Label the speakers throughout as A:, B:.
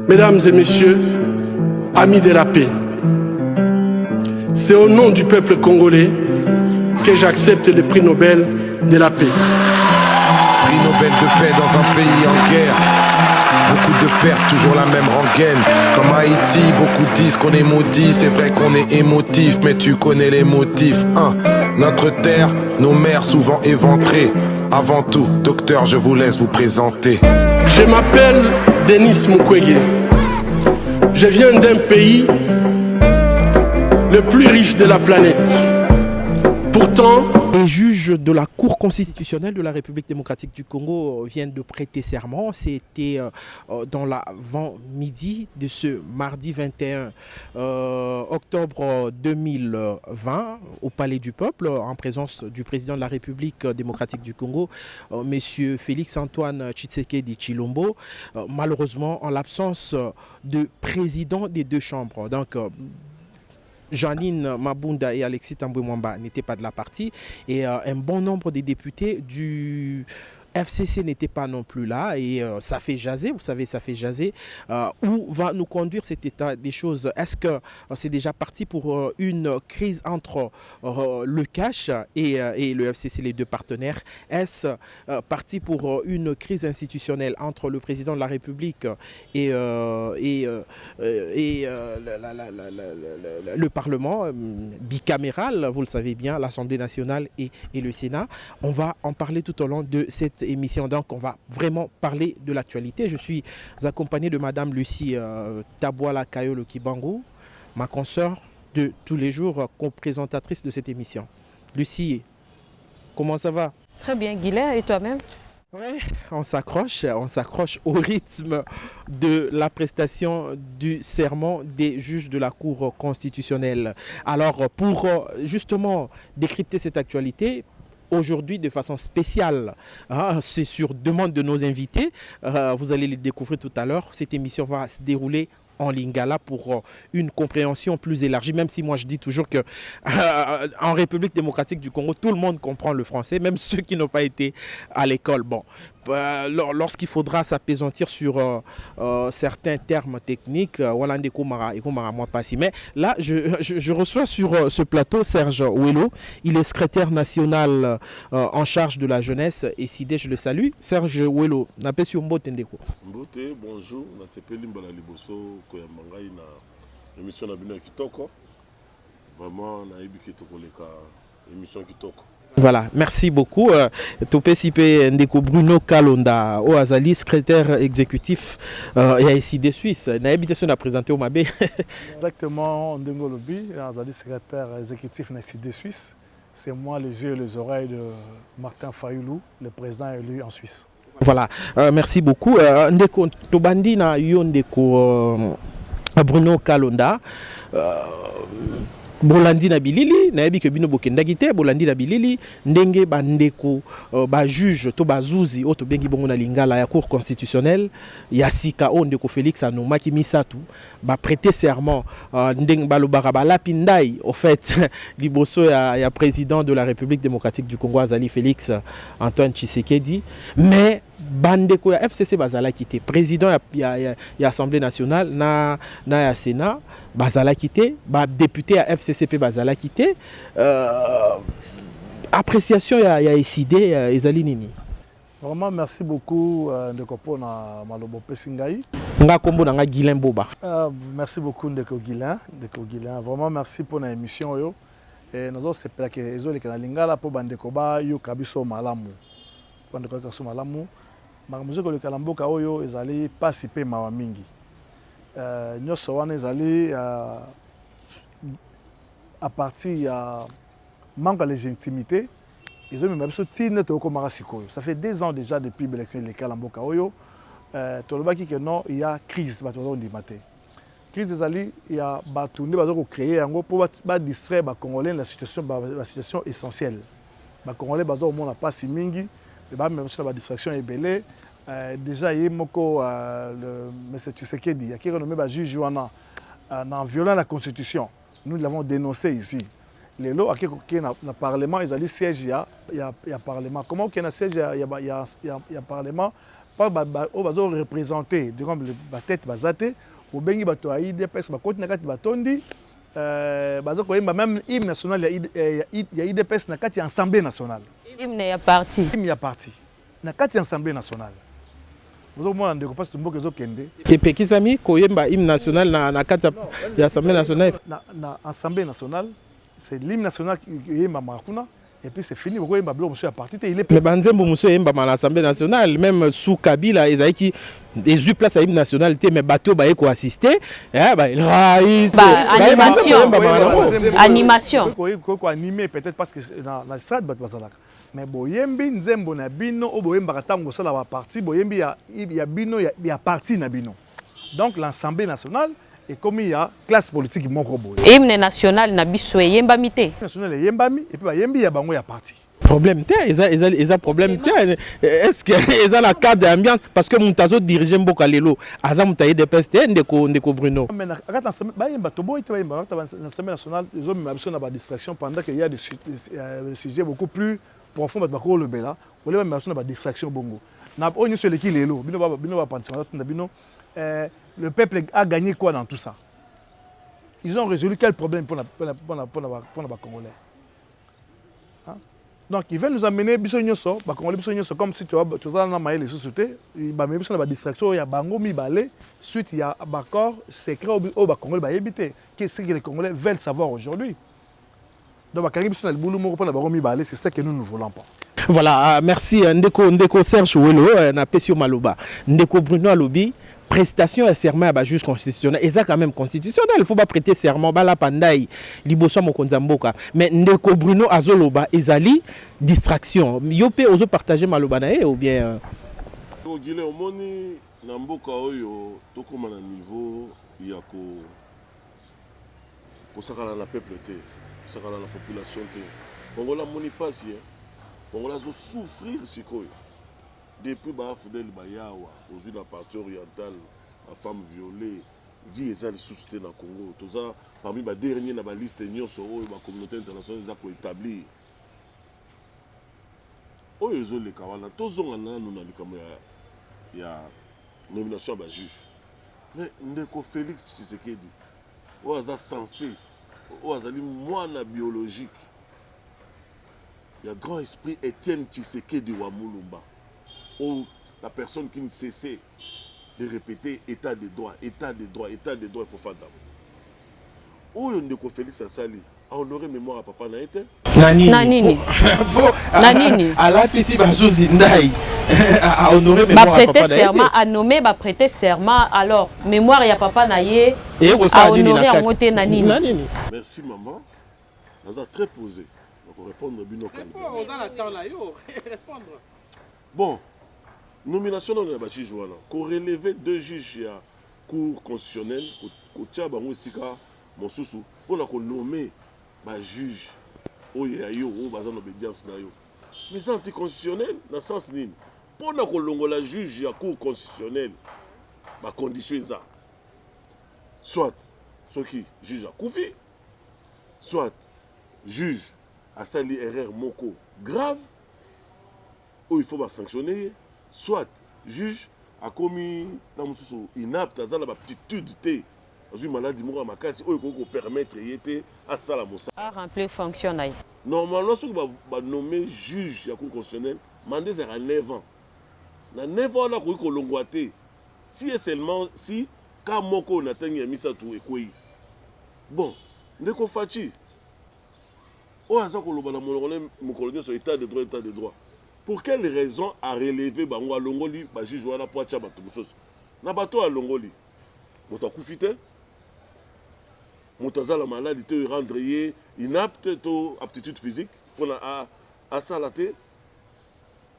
A: Mesdames et messieurs, amis de la paix, c'est au nom du peuple congolais que j'accepte le prix Nobel de la paix.
B: Prix Nobel de paix dans un pays en guerre. Beaucoup de pertes, toujours la même rengaine. Comme Haïti, beaucoup disent qu'on est maudit. C'est vrai qu'on est émotif, mais tu connais les motifs. Notre terre, nos mères souvent éventrées. Avant tout, docteur, je vous laisse vous présenter.
A: Je m'appelle Denis Mukwege. Je viens d'un pays le plus riche de la planète. Pourtant,
C: les juges de la Cour constitutionnelle de la République démocratique du Congo viennent de prêter serment. C'était dans l'avant-midi de ce mardi 21 octobre 2020 au Palais du Peuple, en présence du président de la République démocratique du Congo, M. Félix-Antoine Tshisekedi Tshilombo, malheureusement en l'absence de président des deux chambres. Donc, Janine Mabunda et Alexis Tambwe-Mwamba n'étaient pas de la partie et un bon nombre des députés du FCC n'étaient pas non plus là et ça fait jaser, vous savez, ça fait jaser. Où va nous conduire cet état des choses? Est-ce que c'est déjà parti pour une crise entre le cash et le FCC, les deux partenaires? Est-ce parti pour une crise institutionnelle entre le président de la République et le Parlement bicaméral, vous le savez bien, l'Assemblée nationale et le Sénat? On va en parler tout au long de cette émission. Donc, on va vraiment parler de l'actualité. Je suis accompagné de Madame Lucie Tabouala Kayolo Kibangu, ma consoeur de tous les jours, co-présentatrice de cette émission. Lucie, comment ça va?
D: Très bien, Guilain, et toi-même?
C: Oui, on s'accroche au rythme de la prestation du serment des juges de la Cour constitutionnelle. Alors, pour justement décrypter cette actualité, aujourd'hui, de façon spéciale, c'est sur demande de nos invités, vous allez les découvrir tout à l'heure. Cette émission va se dérouler en lingala pour une compréhension plus élargie, même si moi je dis toujours que en République démocratique du Congo, tout le monde comprend le français, même ceux qui n'ont pas été à l'école. Bon, lorsqu'il faudra s'apaisantir sur certains termes techniques, mais là, je reçois sur ce plateau Serge Ouello. Il est secrétaire national en charge de la jeunesse et SIDE, je le salue. Serge Ouello, n'appelle Mbote Ndeko.
E: Mbote, bonjour, na sepeli mbala liboso koyambangai na émission na bino kitoko. Vraiment na ibiki tokoleka émission kitoko.
C: Voilà, merci beaucoup. Topé Sipé Ndeko Bruno Kalonda, au Azali, secrétaire exécutif et SIDE Suisse. Na habitation à présenter au Mabé.
F: Exactement, Ndengo Lobi, Azali, secrétaire exécutif na SIDE Suisse. C'est moi les yeux et les oreilles de Martin Fayoulou, le président élu en Suisse.
C: Voilà, merci beaucoup. Ndeko Tobandi na yo Ndeko Bruno Kalonda. Bolandi na bilili na yebi ke bino bokendaki te bolandi na bilili ndenge bandeko ba juge to bazuzi o to bengi bongo na lingala ya cour constitutionnelle ya sika o ndeko Félix Anomaki Misatu ba prêter serment ndenge balobaka balapi ndai au fait liboso ya président de la République démocratique du Congo Azali Félix Antoine Tshisekedi, mais bandeko ya FCC bazala quitté président ya Assemblée nationale na ya Sénat bazala quitté ba député à FCCP bazala quitté appréciation ya SIDE ezali nini?
F: Vraiment merci beaucoup Ndeko pona malobo pesingai.
C: Nga kombo na nga Guilain Boba.
F: Merci beaucoup Ndeko Guilain, vraiment merci pour la émission yo et nous c'est pour que ezoli kana lingala po bandeko ba yo kabiso malamu. Bandeko kabiso malamu. Makamuzeko le kalamboka oyo ezali pasi pe mawa mingi. Nyoso wana ezali à partir ya manque de légitimité. Ils ont même sorti notre sikoyo. Ça fait 2 ans déjà depuis l'élection les kalamboka oyo. Tolobaki que non, il y a crise bato ndi maté. Crise ezali il y a bato ndi bazo créer yango pour ba distraire ba congolais la situation essentielle. Ba congolais bazo mona pasi mingi. Même sur la distraction est belle. Déjà, il y a le M. Tshisekedi qui a renommé le juge en violant la Constitution. Nous l'avons dénoncé ici. Les lois qui sont dans le Parlement, ils ont dit siège, il y a Parlement. Comment il y a siège, il y a Parlement? pas au bazo représenter de comme la tête bazate au bengi bato a IDPS ba koti na kati batondi bazo ko yemba même hymne national ya IDPS na kati assemblée nationale
D: Hymne ya parti.
F: hymne ya parti na kati assemblée nationale vous mo ndeko parce que mboka zo kende
C: Tepe kisami koyemba hymne national na kati ya assemblée nationale
F: na assemblée nationale c'est l'hymne national qui yemba makuna. Et puis c'est fini, pourquoi il m'a bloqué à partir il est
C: mais banzembo monsieur yemba à l'Assemblée nationale même sous Kabila ezaki des places à hymne national mais bateau ba eko assister il raïs
D: animation
F: quoi animer peut-être parce que dans la strade bazalaka mais boyembi nzembo na bino o boyemba tango ça la partie boyembi ya bino ya parti na bino donc l'Assemblée nationale et comme il y a classe politique moko boye
D: hymne national na biso yembami te
F: national yembami et puis ba yembi ya bango ya parti
C: problème te eza problème te est-ce que eza la cadre d'ambiance parce que mutazo diriger mboka lelo aza mutaye de peste ndeko Bruno
F: mais akata ba yemba to boy te ba yemba l'Assemblée nationale les hommes mabso na ba distraction pendant qu'il y a des sujets beaucoup plus profonds ba ko le bela ou les mabso na ba distraction bongo na onyo sur l'équipe lelo bino ba pantima na bino le peuple a gagné quoi dans tout ça? Ils ont résolu quel problème pour les Congolais? Hein? Donc ils veulent nous amener comme si tu as les sociétés, il y a des distractions, il y a bango mi balé, suite il y a accord secret au Congolais éviter. Qu'est-ce que les Congolais veulent savoir aujourd'hui? Donc c'est ça que nous ne voulons pas.
C: Voilà, merci Ndeko Serge Ouelo na Pesio Maloba. Ndeko Bruno Alobi prestation et serment à juge constitutionnel et ça quand même constitutionnel il faut pas prêter serment bala pandai liboso mokonza mboka mais Ndeko Bruno azoloba ezali distraction yopé ozo partager maloba na ou bien
E: Gile omoni na mboka oyo tokoma na niveau ya ko sakala na peuple te sakala na population te Kongola moni pasi Kongola zo souffrir sikoyo depuis Fidel Bayawa, aux yeux de la partie orientale, la femme violée, vie et sous-souté dans le Congo. Tout ça, parmi les derniers dans la liste de la communauté internationale, ils ont établi. Oh, ils ont les kawana. Tous les gens il y a nomination à juge. Mais Ndeko Félix Tshisekedi, oh, ils sont censés, oh, ils sont moine biologique. Il y a grand esprit Étienne Tshisekedi Wamulumba. Ou la personne qui ne cessait de répéter état de droit, état de droit, état de droit, il faut faire d'abord. Ou Ndeko Félix Asali a honoré mémoire à papa Naïté.
D: Nanini. Nanini.
C: À la PC Bazouzi Ndaï a honoré mémoire à papa Naïté.
D: Serment, a nommé, a prêté serment. Alors, mémoire à papa Naïté a honoré à monter Nanini.
E: Merci maman. Nous avons très posé. Donc répondre Bino Kalibé.
A: Répondre.
E: Bon. Nomination dans le juge voilà qu'on relève deux juges à cour constitutionnelle qu'on tient bango sika mosusu pour la qu'on nommer ba juge oyayo ou bazan obédience na yo mais c'est anticonstitutionnel dans sens nini pour la qu'on longola juge à cour constitutionnelle ba condition ça soit ce qui juge à koufi soit juge à sali erreur moko grave où il faut ba sanctionner soit juge a commis inapte à la aptitude une maladie moko makasi oyo ko permettre yete à sala mosa
D: a remplir fonction na
E: normalement ce que va nommer juge ya cour constitutionnelle mandé à 9 ans na 9 ans là ko longwaté si et seulement si ka moko na tangi ya misa tout ekoi bon ndeko fachi o aza ko loba na mokolonio sur état de droit. Pour quelle raison a relevé bango a longoli ba juge wana po acha bato mosusu na bato a longoli moto akufite moto azala maladie te rendre ye inapte to aptitude physique pour a salaté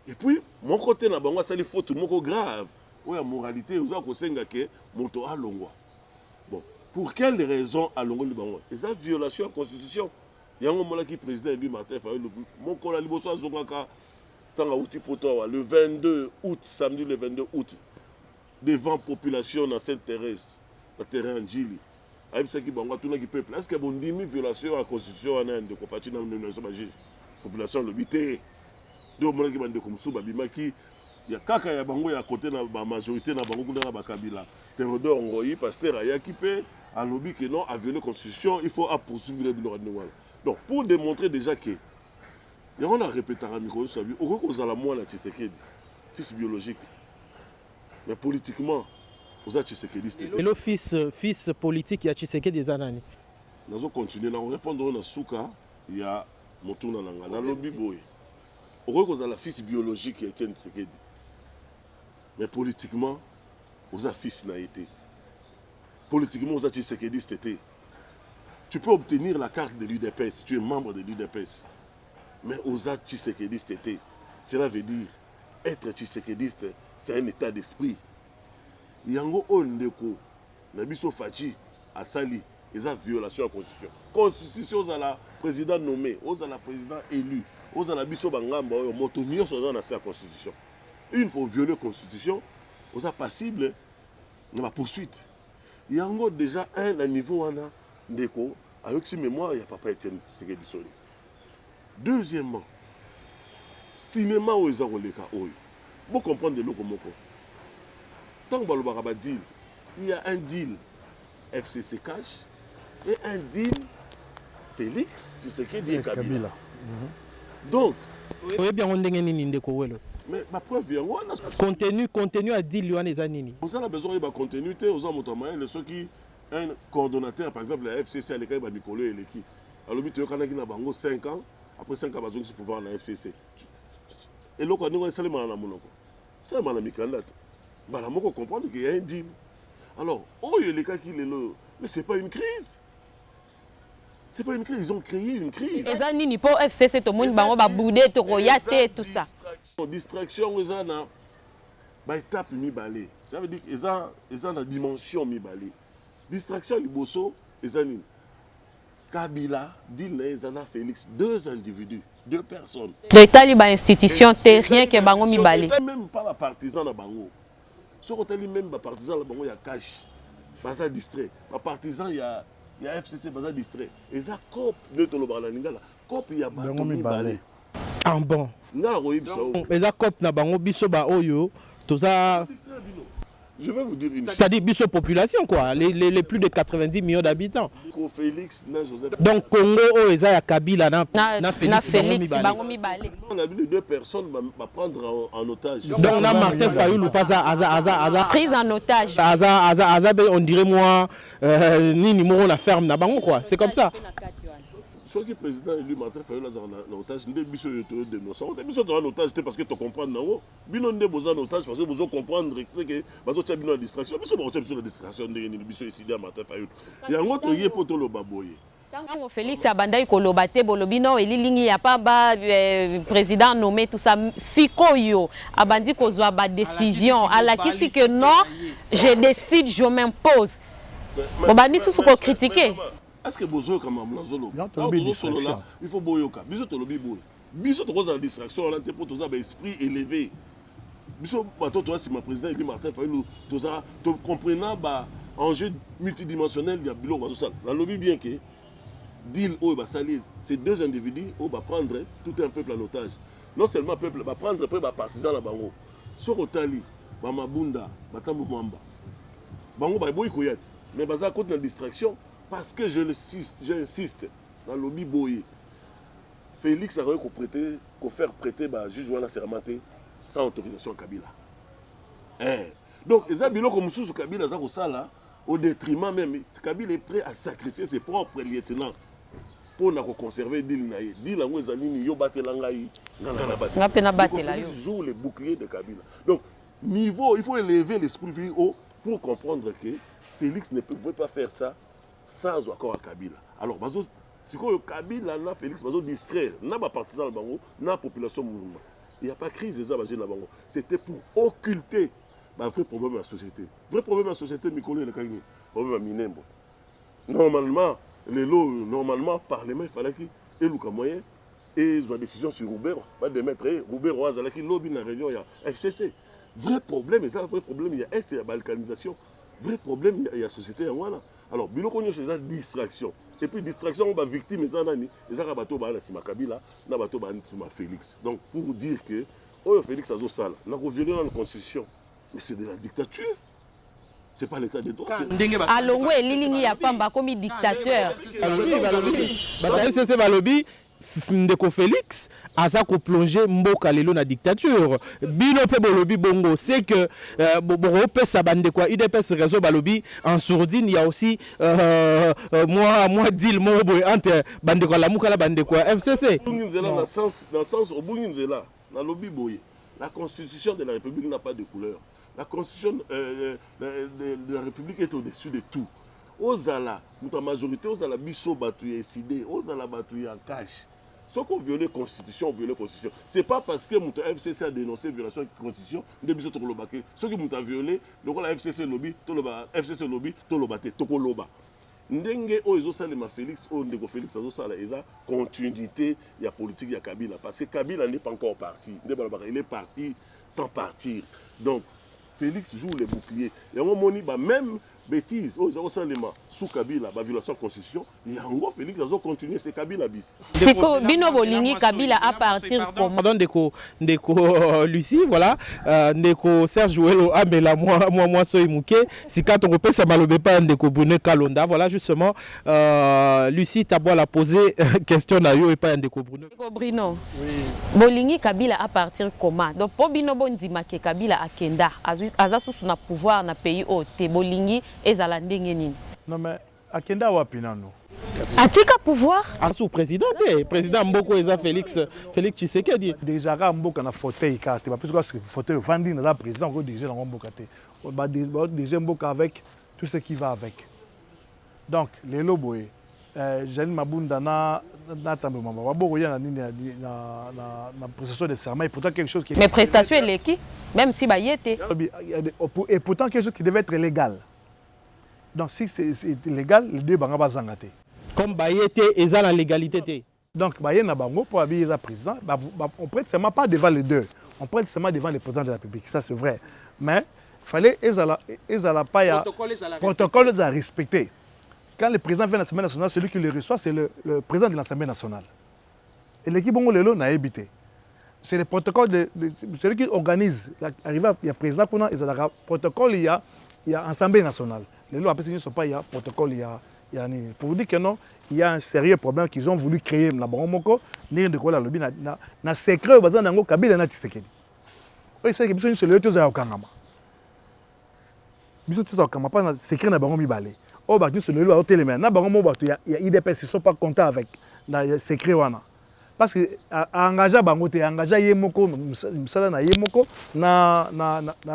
E: et puis mon côté na bango asali faute moko grave ou ya moralité oza ko senga ke moto a longwa bon pour quelle raison a longoli bango eza violation de la constitution yango molaki président Ebi Martin Fayulu moko la liboso azongaka le 22 août, samedi le 22 août, devant la population dans cette terrestre, le terrain Djili. Est-ce que vous avez une violation de la constitution de la population le bité? De Il y a kaka ya bango ya côté na ba majorité na bango kuna ba Kabila. Théodore Ngoyi, pasteur ayaki pe a lobby que non a violé la constitution, il faut poursuivre le bilan. Donc pour démontrer déjà que il y a on a répété à Mikolo Sabi, au gros aux alamoi la Tshisekedi, fils biologique. Mais politiquement, aux a Tshisekedi c'était.
C: Et le fils politique ya Tshisekedi des anani.
E: Nous allons continuer à répondre à Souka, il y a Motuna Nanga, dans le lobby boy. Au gros aux la fils biologique qui était Tshisekedi. Mais politiquement, aux a fils n'a été. Politiquement, aux a Tshisekedi c'était. Tu peux obtenir la carte de l'UDPS si tu es membre de l'UDPS. Mais aux a Tshisekedi c'était. Cela veut dire, être Tshisekediste, c'est un état d'esprit. Yango Ondeko, Nabiso Fachi, Asali, ils ont violation de la Constitution. Constitution, aux a la président nommé, aux a la président élu, aux a la Biso Bangamba, Motonio, sont dans la Constitution. Une fois violé la Constitution, aux a passible de la poursuite. Il y a déjà un niveau Ndeko, avec ses mémoires, il n'y a pas Etienne Tshisekedi Soli. Deuxièmement, cinéma où ils ont les cas, vous comprenez de l'Okomoko. Tant que vous avez un deal, il y a un deal FCC Cash et un deal Félix Tshisekedi et Kabila. Donc,
C: oui, bien, on est
E: mais ma preuve vient,
C: contenu à deal, les anini.
E: Vous avez besoin de continuité aux hommes automatisés, ceux qui un coordonnateur, par exemple, la FCC, les cas de Mikolo et l'équipe. Alors, tu as 5 ans, après 5 ans, ils ont pouvoir dans la FCC. Et là, on a seulement la monoko. C'est un candidat. Bah, la monoko comprend qu'il y a un deal. Alors, oh, il y a les cas qui les le. Mais ce n'est pas une crise. C'est pas une crise, ils ont créé une crise.
D: Les anini pour FCC, tout le monde va bouder, tout ça.
E: Distraction, ils ont une étape mi-balé. Ça veut dire qu'ils ont une dimension mi-balé. Distraction, les bosso, ils ont une. Kabila, Dilna, Félix, 2 individus, 2 personnes.
D: De taliba institution, t'es rien que bango mi balé.
E: Même pas partisan na bango. Ce côté même partisan na bango, il y a cash, baza distrait. Partisan, il y a FCC, baza distrait. Et ça cop de tolobala lingala. Cop il y a bango mi balé.
C: En bon.
E: Ngala royib sao.
C: Mais ça cop na bango biso ba oyo, tout ça.
E: Je vais vous dire une chose.
C: C'est-à-dire biso population quoi, les plus de 90 millions d'habitants.
E: Félix, Joseph.
C: Donc Congo Eza ya Kabila na Félix
D: bango mi balé.
E: On a vu les 2 personnes va prendre en otage.
C: Donc on a Martin Fayoulou pas Aza
D: prise en otage.
C: Aza on dirait moi ni moro la ferme na bango quoi, c'est comme ça.
E: Soit que le président élu Martin Fayoulou en otage, nous avons besoin de nos sangs. Nous avons en otage parce que tu comprends. Nous avons besoin d'otage parce que vous comprendre que vous avez besoin de distraction. Nous avons besoin de distraction. Nous avons besoin de Martin Fayoulou. Il y a un autre qui est pour tout le baboye.
D: Quand Félix Abandai Kolobate Bolobino et Lilingi y a pas président nommé tout ça sikoyo abandi kozwa ba décision à la qui si que non je décide je m'impose. Bon bandi sous ko critiquer.
E: Est-ce que vous avez quand même il faut boyoka. Biso to lobi boy. Biso to cause en distraction là pour tous un esprit élevé. Biso bato toi si ma président élu Martin Fayoulou tous ça to comprenant ba enjeu multidimensionnel il y a bilo tout ça. La lobby bien que deal au basalise, ces 2 individus au va prendre tout un peuple en otage. Non seulement le peuple va prendre après les partisans là bango. Sur Otali, ba Mabunda, Batambu Mwamba. Bango ba boy koyat. Mais baza côté de distraction parce que j'insiste dans le lobby boy. Félix a faire prêter ba juge wana sermenté sans autorisation Kabila. Donc les habilo comme sous Kabila za ko sala au détriment même Kabila est prêt à sacrifier ses propres lieutenants pour conserver Dil Naye. Dil Ango Zanini, yo batela ngai, ngana batela yo. Joue les boucliers de Kabila. Donc, niveau, il faut élever l'esprit plus haut pour comprendre que Félix ne pouvait pas faire ça sans accord à Kabila. Alors, si Kabila, Félix, va distraire, n'a pas partisan dans Bango, n'a population mouvement. Il n'y a pas de crise des abattus dans Bango. C'était pour occulter un vrai problème de la société. Vrai problème de la société, Mikolo et le Kagni. Problème à Minembo. Normalement, les lots, normalement, Parlement, il fallait qu'il y ait un moyen et ils ont une décision sur Roubert. Pas de mettre Roubert ou Azalaki, lobby dans la réunion, il y a FCC. Vrai problème, et ça, vrai problème, il y a S et la balkanisation. Vrai problème, il y a la société. Alors, bilo konyo c'est une distraction. Et puis, distraction, on va victime, et ça, on va bateau, on va Kabila, on va bateau, on va Félix. Donc, pour dire que Oyo Félix Azosala, n'a pas violé la constitution. Mais c'est de la dictature. C'est pas l'état de droit.
D: Alongo elilingi ya pamba comme dictateur.
C: C'est balobi ndeko Félix aza ko plonger mboka lelo na dictature. Bino pe bolobi bongo c'est que boro pesa bande quoi UDPS réseau balobi en sourdine il y a aussi moi deal mo boy entre bande quoi la muka la bande quoi FCC.
E: Dans le sens au Bunginzela, na lobby boy. La constitution de la République n'a pas de couleur. La constitution de la République est au-dessus de tout. Ozala, notre majorité, Ozala biso batouye SID, Ozala batouye en cash. Ceux qui ont violé la constitution, Ce n'est pas parce que notre FCC a dénoncé la violation de la constitution, de biso tokolobaké. Ceux qui ont violé, donc la FCC lobby, FCC lobby, tolobate, tokoloba. Ndenge oyo salema Félix, ndeko Félix azosala eza continuité de la politique de Kabila parce que Kabila n'est pas encore parti. Il est parti sans partir. Donc Félix joue les boucliers. Et on moni même bêtise, sous Kabila, violation de la constitution, il y a encore Félix a continué, c'est Kabila bis.
D: C'est que Bino Bolingi Kabila à partir comment?
C: Pardon, Ndeko Lucie, voilà, Ndeko Serge Ouelo, Amela, moi, soy Mouké, si quand on repère ça malobe pas Ndeko Bune Kalonda, voilà justement, Lucie Tabois l'a posé question à yo et pas Ndeko Bune.
D: Ndeko Brino, Bolingi Kabila à partir comment? Donc pour Bino Bondima que Kabila a Kenda, Azasu na pouvoir na pays au te Bolingi ezala ndenge nini?
F: Non mais akenda wapi nano?
D: Atika pouvoir?
C: Sous président Mboko eza Félix Tshisekedi.
F: Déjà Mboka na fauteuil carte, parce que fauteuil vandi na président ko déjà na Mboka te. On va déjà Mboka avec tout ce qui va avec. Donc les loboé Jeanne Mabunda na tambe mama baboko ya na processus de serment et pourtant quelque chose qui
D: mais prestation est l'équipe même si bayete
F: et pourtant quelque chose qui devait être légal. Donc si c'est légal, les deux banga bazangate.
C: Comme bayete eza la légalité.
F: Donc baye na bango pour habiller le président, on prête seulement pas devant les deux. On prête seulement devant le président de la République, ça c'est vrai. Mais fallait ezala pas ya protocole à respecter. Quand le président vient à l'Assemblée nationale, celui qui le reçoit, c'est le président de l'Assemblée nationale. Et l'équipe Bongo Lelo n'a évité. C'est le protocole de celui qui organise. Il y a président, il y a protocole, il y a Assemblée nationale. Les lois, après, ne sont pas, il y a protocole, il y a pour vous dire que non, il y a un sérieux problème qu'ils ont voulu créer. La Baromoko, ni de quoi la lobby, na secret au bazar d'Ango, Kabila na Tshisekedi. Oui, c'est que bisous sur le tour à Okangama. Bisous tout ça Okangama, pas na secret na Baromi Balé. Oh, bah, nous sur le lot à télémère. Na Baromo, il y a IDPS, ils ne sont pas contents avec le secret. Parce que engagé Bango, engagé Yemoko, Msala na Yemoko, na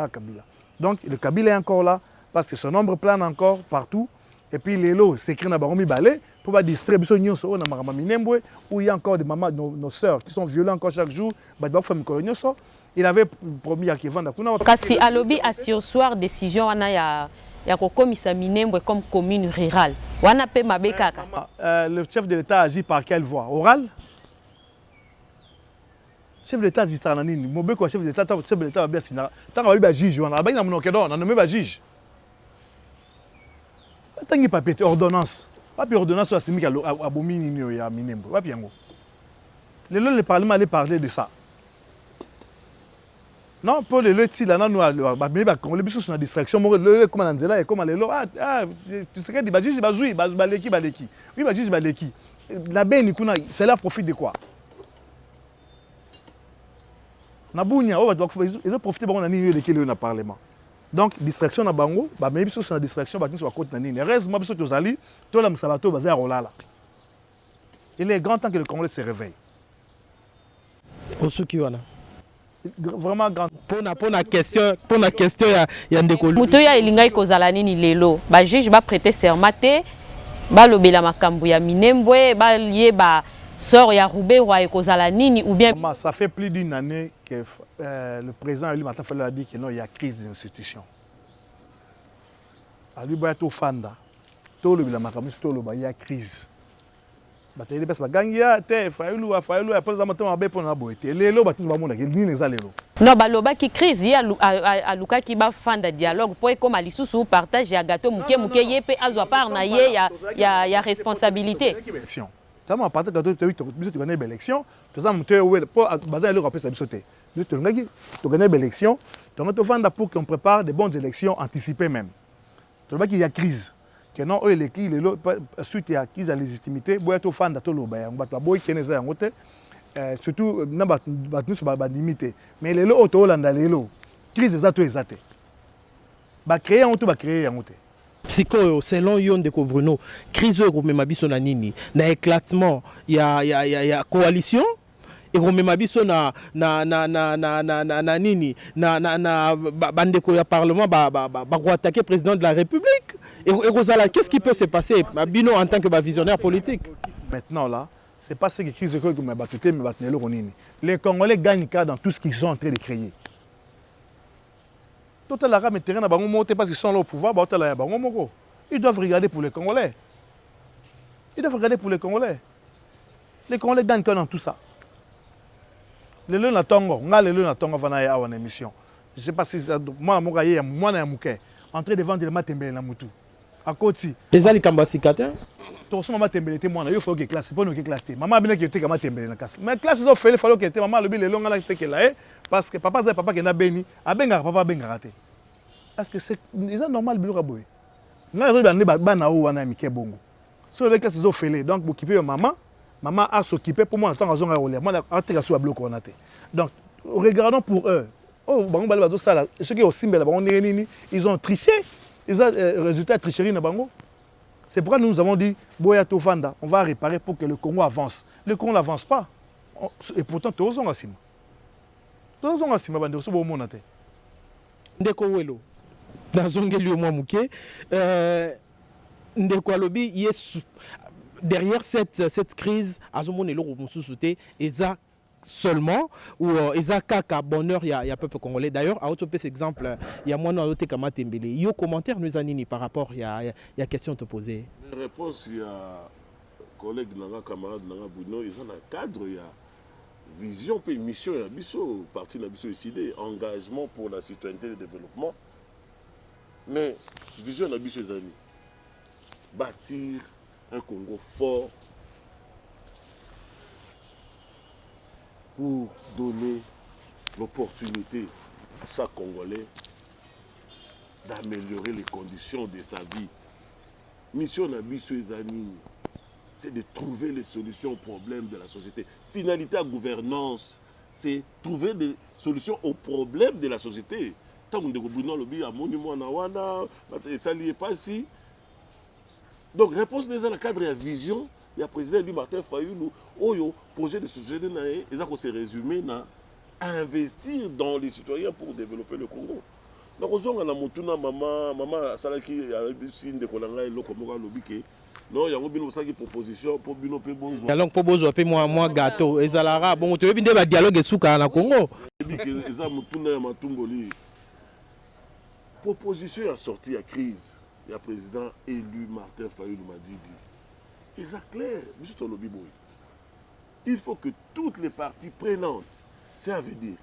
F: Kabila. Donc le Kabila est encore là. Parce que son nombre plane encore partout. Et puis les lots s'écrivent dans Baromi Balé pour pas distraire où il y a encore des mamans, nos sœurs qui sont violées encore chaque jour. Il avait promis à Kevin d'Akuna.
D: Kasi alobi a sursoir décision wana ya kokomisa Minembwe comme commune rurale. Wana pe mabekaka.
F: Le chef de l'État agit par quelle voie? Orale? Chef de l'État agit par nini? Mobeko chef de l'État, chef de l'État va bien signer. Tant qu'on va juge, on a bien mon on a nommé juge. Tant qu'il papier ordonnance. Papier ordonnance sur la systémique à Bomini et à Minembwe. Papier yango. Le Parlement allait parler de ça. Non, pour le loti là nous on les sur la distraction le comment Anzela et comment les lo tu sais que bajuge bazui baleki. Oui bajuge baleki. La beni kuna cela profite de quoi? Nabunya ils ont profité bon nani de quel na parlement. Donc distraction na bango ba même sur la distraction ba sur côté nani reste moi biso tozali to la msabato bazaya rolala. Il est grand temps que le Congolais se réveille.
C: Osuki wana
F: vraiment grand
C: pour la question ya ndeko
D: muto ya elingai kozala nini lelo ba juge ba prêter serment te ba lobela makambu ya Minembwe ba yeba sort ya Roubé roi kozala nini ou bien
F: ça fait plus d'une année que le président lui maintenant fallait dire que non il y a crise des institutions. A lui ba to fanda to lobela makambu to loba il y a crise. Bateli pesa bagangia te fayulu après za matama be pona boete lelo batu ba mona nini eza lelo
D: non baloba ki crise ya aluka ki ba fanda dialogue po comme alisusu partage ya gâteau muke yepe azwa par na ye ya responsabilité
F: élection tama partage gâteau tu biso tu connais élection to za muto we po baza lelo pesa biso te Nous avons gagné l'élection. Donc, nous avons pour qu'on prépare des bonnes élections anticipées même. Tout le qu'il y a crise. Que non, suite à la crise de la légitimité, il y a tout fan de tout le monde. Surtout, nous avons limité. Mais les lots, crise est exacte. Ba créer un tout, ba créer un autre.
C: Sikoyo, selon Yon de Bruno, crise au Mabiso na nini, na éclatement, il y a coalition. Et on Mabiso na nini, na bandeko ya parlement, ba attaquer président de la République. Et Rosala, qu'est-ce qui peut se passer, Mabino en tant que visionnaire politique?
F: Maintenant là, c'est pas ce que crise que m'a battuté, mais batnelo konini. Les Congolais gagnent dans tout ce qu'ils sont en train de créer. Tout la rame terrain parce qu'ils sont là au pouvoir, ils doivent regarder pour les Congolais. Ils doivent regarder pour les Congolais. Les Congolais gagnent dans tout ça. Les leux na tongo, vana en émission. Je sais pas si moi en train de vendre le matembele na mutu. À côté.
C: Les alikambasikatin.
F: Tout ça matembele te moi il faut que classe, pas nous que classe. Maman bien que te ka matembele na classe. Mais classe ils fait fallo que te maman le bi le longa la te que là parce que papa qui na beni, abenga papa benga raté. Parce que c'est normal bilo raboy. Nga zo bande ba na o wana mike bongo. So avec classe ils fait donc pour occuper maman a s'occuper pour moi tant azonga relève. Moi a te ka so bloc on a te. Donc regardons pour eux. Oh, bango bali bazo sala, ceux qui au simbela bango nini, ils ont triché. Ils ont résultat tricherie na bango. C'est pourquoi nous avons dit Boya Tofanda, on va réparer pour que le Congo avance. Le Congo n'avance pas. Et pourtant tous ont asima. Tous ont asima bande so bo monate.
C: Ndeko welo. Nazongeli o mwa muke ndeko alobi yes derrière cette crise azomone lo mususuté eza seulement ou eza kaka bonheur il y a peuple congolais. D'ailleurs à autre cet exemple il y a moi dans l'autre kama tembele yo commentaire nous anini par rapport il y a question te poser
E: réponse il y a collègue nanga camarade nanga Bruno ils ont un cadre il y a vision puis mission il y a biso parti na biso décidé engagement pour la citoyenneté et le développement mais vision na biso ezali bâtir un Congo fort pour donner l'opportunité à chaque Congolais d'améliorer les conditions de sa vie. Mission Nabiso Ezanini, c'est de trouver les solutions aux problèmes de la société. Finalité à gouvernance, c'est trouver des solutions aux problèmes de la société. Tant que nous lobby à monument nawana, ça n'y est pas si. Donc réponse déjà dans le cadre de la vision. Il y a le président du Martin Fayulu, le projet de société, ils ont se résumé à investir dans les citoyens pour développer le Congo. Donc, on a maman, Salaki, signe de Kolanga, et l'Okomoga, l'Obike. Non, il y a une proposition pour Bino Pebozo.
C: Alors, pour Bozo, moi gâteau, et Zalara, bon, tu veux bien un dialogue sous le Congo.
E: Proposition a sorti à crise. Il y a le président élu Martin Fayulu m'a dit. Et c'est clair, M. Lobiboy. Il faut que toutes les parties prenantes, ça veut dire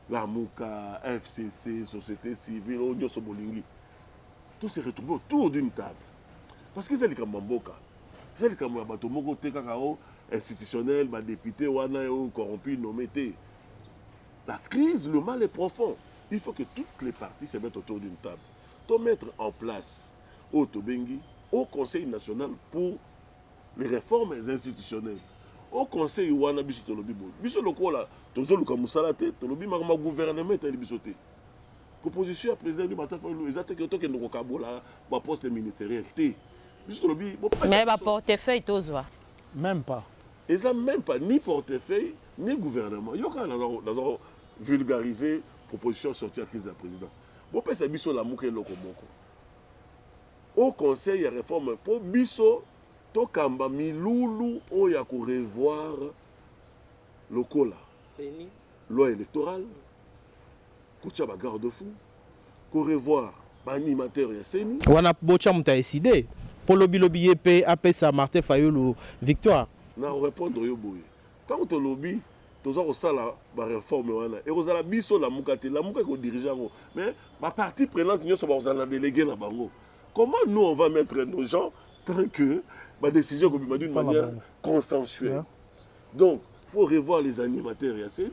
E: la MOUCA, FCC, société civile, Onyo Sobolingi, tous se retrouvent autour d'une table. Parce que c'est le Kamamboka, c'est le Kamamboka, institutionnel, député, corrompu, nommé. La crise, le mal est profond. Il faut que toutes les parties se mettent autour d'une table. Pour mettre en place au Tobengi, au Conseil national pour les réformes institutionnelles. Au Conseil Ouana Biso Tolobibo. Biso Lokola, Tozo Luka Moussalate, Tolobi Magma gouvernement et Bisoté. Proposition à président du matin, ils ont été que nous avons un poste ministériel. Biso Tolobi.
D: Mais le portefeuille, Tozoa.
F: Même pas.
E: Ils n'ont même pas ni portefeuille, ni gouvernement. Ils ont vulgarisé la proposition sortie à crise de la président. Bon, c'est Biso la Mouké Lokomoko. Au Conseil, il y a réforme pour Biso. Tokamba milulu oya ko revoir le cola. Loi électorale. Koucha ba garde-fou. Ko revoir ba animateur ya seni.
C: Wana bocha muta décidé. Pour le lobby EP apesa Martin Fayulu victoire.
E: Na répondre yo boye. Tant que lobby toza ko sala ba réforme wana et kozala biso la mukate la muka ko diriger ngo. Mais ma partie prenante nyo so ba kozala délégué na bango. Comment nous on va mettre nos gens tant que ma décision d'une manière consensuelle. Donc, il faut revoir les animateurs. Il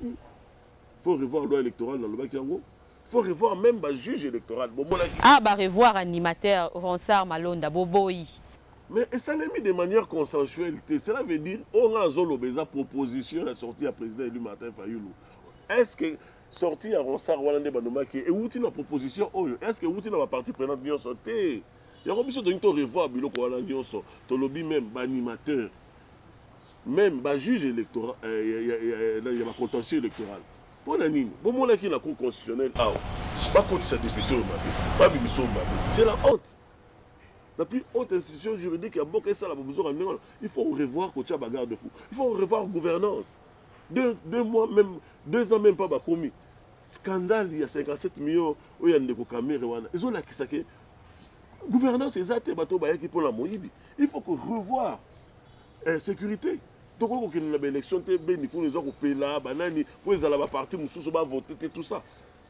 E: faut revoir la loi électorale dans le bac yango. Il faut revoir même le juge électoral.
D: Ah, bah revoir animateur Ronsard Malonda, Boboyi.
E: Mais ça l'a mis de manière consensuelle. Cela veut dire on a une proposition à sortir à président élu Martin Fayulu. Est-ce que sortir à Ronsard Walande Banomaki et où la proposition est-ce que où la partie prenante bien sortie? Il y a besoin de revoir Biloko Walande to lobby même animateur. Même le juge électoral, il y a un contentieux électoral. Pour la ligne, bon, moi, qui est la Cour constitutionnelle, pas contre sa députée, c'est la honte. La plus haute institution juridique, il faut revoir Kocha Bagarre de Fou. Il faut revoir gouvernance. 2 mois, même 2 ans, même pas commis. Scandale, il y a 57 millions, il y a des caméras. Ils ont la qui gouvernance, c'est ça, il faut que revoir sécurité. Donc, il y a une élection, pour les autres, pour les autres partis, pour voter, tout ça.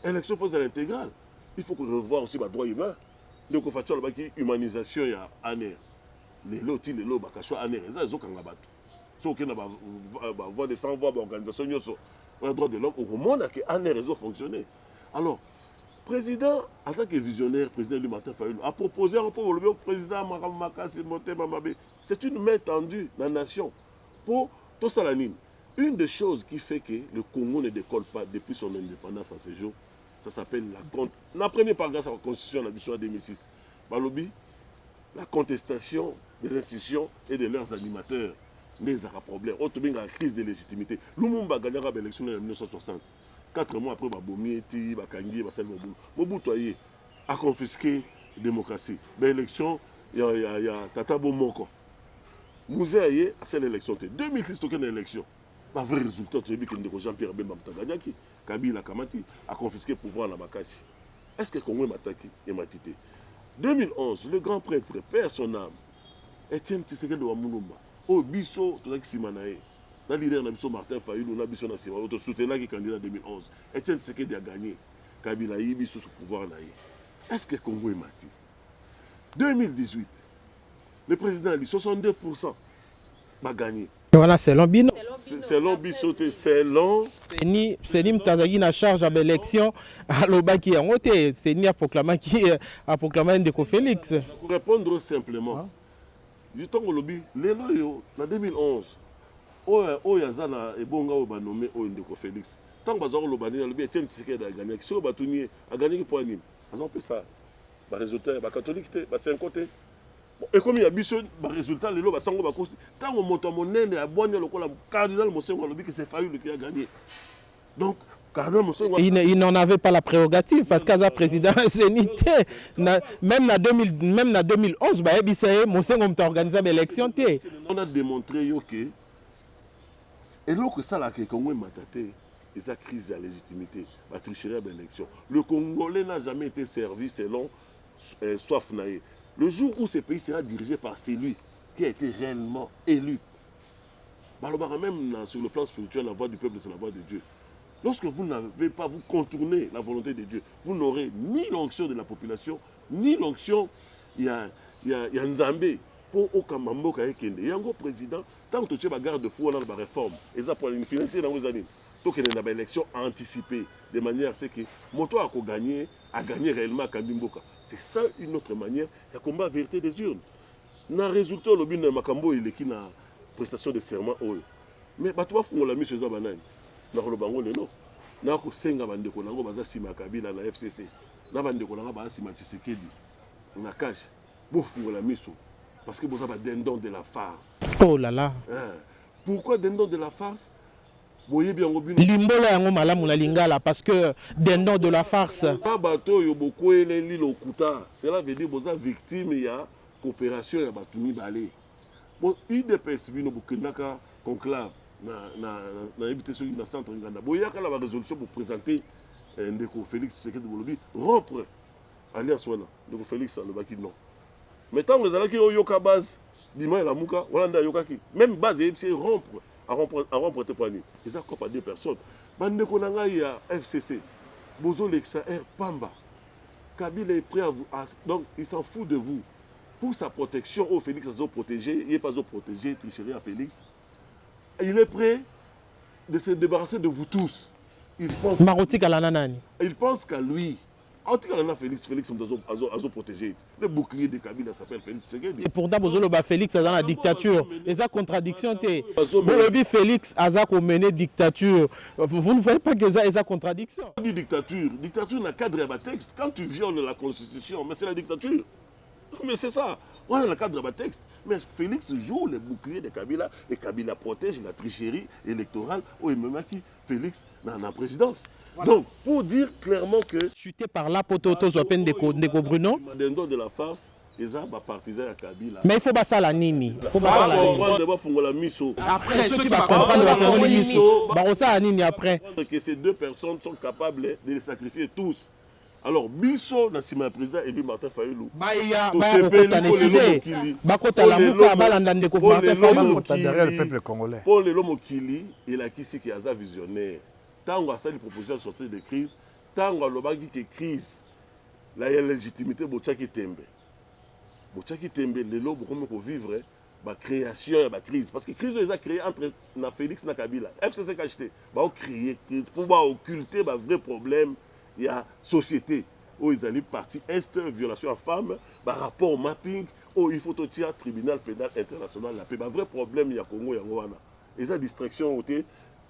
E: Élection, il faut l'intégrale. Il faut revoir aussi les droits humains. Donc, il faut faire l'humanisation en air. Les lots, les lots, les lots, en air. Ils ont un bateau. Sauf qu'il y a une voix de 100 voix, l'organisation, les droits de l'homme, au monde, en air, ils ont fonctionné. Alors, président, en tant que visionnaire, président du Martin Fayulu, a proposé un peu au président Maram Makassi, Mamabé. C'est une main tendue dans la nation. Pour tout ça, une des choses qui fait que le Congo ne décolle pas depuis son indépendance à ce jour, ça s'appelle la première paragraphe de la Constitution de la 2006. Balobi, la contestation des institutions et de leurs animateurs. Les problèmes. Autre la crise de légitimité. Lumumba a gagné l'élection en 1960. 4 mois après, Bomieti, Bakangi, Mobutu a confisqué la démocratie. L'élection, il y a Tata Bomoko. Mouzé a fait l'élection. 2006, il y a une élection. Le vrai résultat, c'est que Jean-Pierre Bemba Mtaganyaki, Kabila Kamati, a confisqué le pouvoir dans Bakassi. Est-ce que le Congo est attaqué et matité? 2011, le grand prêtre, père son âme, Etienne Tshisekedi de Wamulumba, au Bisso, tout ça Simanae, le leader de Martin Fayulu, le Bisso Nassima, au soutien qui candidat en 2011, Etienne Tshisekedi a gagné, Kabila a eu sous pouvoir. Est-ce que le Congo est maté? 2018, le président a dit 62% va gagner.
C: Voilà, c'est l'ambino.
E: C'est long bisoté, c'est long.
C: C'est ni Mtazagi na charge à l'élection à l'Obaki en côté. C'est ni à proclamer qui a proclamé Ndeko Félix.
E: Pour répondre simplement, du temps au lobby, les loyaux, en 2011, Oyazana et Bonga ont nommé Ndeko Félix. Tant que Bazar Lobani, le lobby Etienne Tshisekedi a gagné. Si on a gagné pour Anim, on peut ça. Le résultat, le catholique, c'est un côté. Et comme il y a un résultat, les lois sont tant qu'on monte à mon nez, à Boigny, le cardinal Monseigneur Lobi, que c'est Fayulu qui a gagné. Donc, cardinal Monseigneur.
C: Il n'en avait pas la prérogative parce qu'à sa président, c'est nité. Même en 2011, Monseigneur a organisé l'élection.
E: On a démontré que. Et là, que ça, là, que le Congo est mataté, et sa crise de la légitimité, la tricherie de l'élection. Le Congolais n'a jamais été servi selon soif naïe. Le jour où ce pays sera dirigé par celui qui a été réellement élu, même sur le plan spirituel, la voix du peuple, c'est la voix de Dieu. Lorsque vous n'avez pas, vous contournez la volonté de Dieu, vous n'aurez ni l'onction de la population, ni l'onction, il y a Nzambé, pour Okamambo Kaekende. Il y a un gros président, tant que tu as garde-fou, on a la réforme, et ça pour l'infinité dans vos années. Donc il y a une élection anticipée, de manière à ce que Moto a gagné réellement à Kambimboka. C'est ça une autre manière, il y a combat vérité des urnes. Dans le résultat, le bin de Makambo, il est qui na prestation de serment. Mais tu vas faire la mise sur Zabanan. Dans le bango, non. Dans le Senga Bandeko, dans le Baza Sima Kabila, dans la FCC. Dans le Bandeko, dans le Baza Sima Tshisekedi. Dans la cage. Pour faire la mise. Parce que vous avez des dindons de la farce.
C: Oh là là.
E: Pourquoi dindons de la farce?
C: Limbola yango malamu na lingala parce que dindon de la farce.
E: Cela veut dire que vous êtes victime de la coopération ya batumi balé. Bon, IDPS bino bukenaka conclave na éviter ceux qui na centre nganda. Boyaka la résolution pour présenter Ndeko Félix Tshisekedi Bolobi rompre alliance wana. Ndeko Félix le baki non. Mais tant que vous allez yoka base dima la muka wala yokaki même base c'est rompre à rompre tes poignets. Ils accompagnent 2 personnes. Bandeko nanga ya FCC. Bozo l'exaer Pamba. Kabila est prêt à vous. Donc il s'en fout de vous. Pour sa protection, au Félix a protégé, il n'est pas protégé, tricherie à Félix. Il est prêt de se débarrasser de vous tous. il pense qu'à lui. En tout cas, Félix a protégé. Le bouclier de Kabila s'appelle Félix Tshisekedi.
C: Et pourtant, Félix a dans la dictature. Et ça, contradiction. Bolobi Félix a mené dictature. Vous ne voyez pas que ça a contradiction.
E: Dictature n'a cadre à texte. Quand tu violes la constitution, mais c'est la dictature. Mais c'est ça. Voilà le cadre à texte. Mais Félix joue le bouclier de Kabila et Kabila protège la tricherie électorale au MMA qui Félix dans la présidence. Voilà. Donc, pour dire clairement que...
C: Chuté par là, pour Toto Zopen de Bruno.
E: De la farce, ils ont partisans à Kabila.
C: Mais il faut pas ça la nini. Il faut pas ça la
E: nini.
C: Après, ceux qui vont comprendre la faire miso. Barossa à nini après.
E: Que ces deux personnes sont capables de les sacrifier tous. Alors, Bisso, Nassima président, et puis Martin Fayulu.
F: Derrière le peuple congolais.
E: Pour le Lomokili, il a qui c'est qui a ça visionnaire. Tant qu'on a une proposition de sortir de crise, tant qu'on a une crise, la légitimité de Tembe. Bochaki Tembe, les lots pour vivre la création et la crise. Parce que la crise, ils ont créé entre Félix et Kabila. FCC a acheté, ils ont créé crise pour occulter les vrais problèmes. Il y a société où ils allaient partir est, violation à femmes, rapport au mapping, où il faut tirer tribunal pénal international. Il y a un vrai problème, il y a Congo, il y a Rwanda. Et ça, distraction,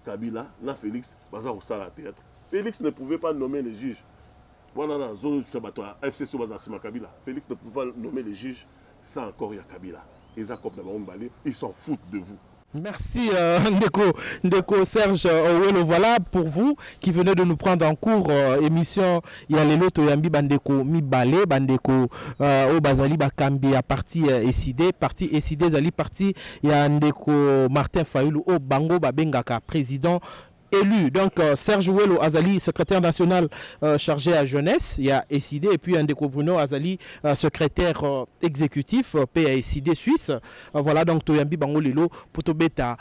E: Kabila, na Félix, au théâtre. Félix ne pouvait pas nommer les juges. FCC Kabila. Félix ne pouvait pas nommer les juges sans encore Kabila. Ils s'en foutent de vous.
C: Merci Ndeko Serge Owelo. Voilà pour vous qui venez de nous prendre en cours émission il y a les loto yambi bandeko mi balé bandeko au bazali bakambi à parti SID zali parti il y a Ndeko Martin Fayulu au bango babengaka président élu. Donc Serge Owelo Azali, secrétaire national chargé à jeunesse, il y a SID, et puis Ndeko Bruno Azali, secrétaire exécutif PASID Suisse. Voilà, donc Toyambi Bango Lelo, Potobeta,